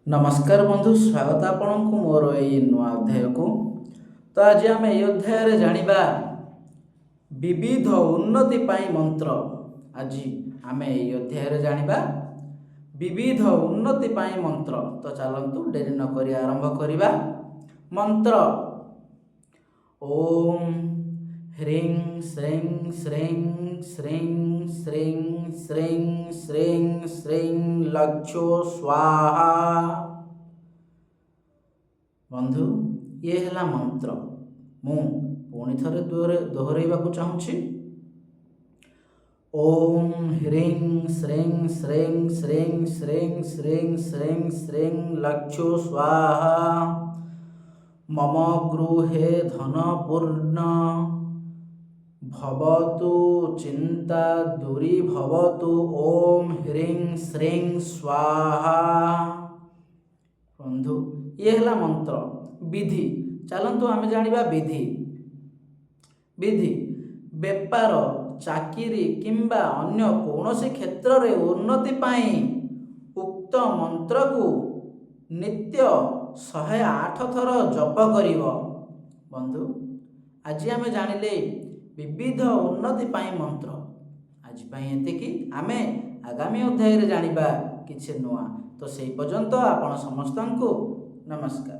नमस्कार बंधु, स्वागत आपण को मोर ये नुआ अध्याय को। तो आज आम ये अध्याय जानिबा विविध उन्नति पाई मंत्र। आज आम ये अध्याय जानिबा विविध उन्नति पाई मंत्र। तो चलतु डेरी न करी आरंभ करिबा। मंत्र ओम ह्रीं श्रीं श्रीं श्रीं श्रीं श्रीं श्रीं श्रीं लक्षो स्वाहा। बंधु, ये है मंत्र। मु पुणी थरे दोहराइबाकू चाहूँगी। ओम ह्रीं श्रीं श्रीं श्रीं श्रीं श्रीं श्रीं श्रीं लक्षो स्वाहा। मम गृहे धनपूर्ण भवतु चिंता दूरी भवतु। ओम ह्रीं श्रीं स्वाहा। बंधु, ये है मंत्र। विधि चलतु आम जानिबा। विधि विधि बेपार चाकिरी किंबा अन्य कौनसी क्षेत्र रे उन्नति पाई उक्त मंत्र को नित्य 108 थर जप करिव। बंधु, आज आम जानिले विविध उन्नति पाई मंत्र। आज एतिकी आमे आगामी अध्याय रे जानिबा किछि नुआ। तो से पर्यंत आपण समस्त को नमस्कार।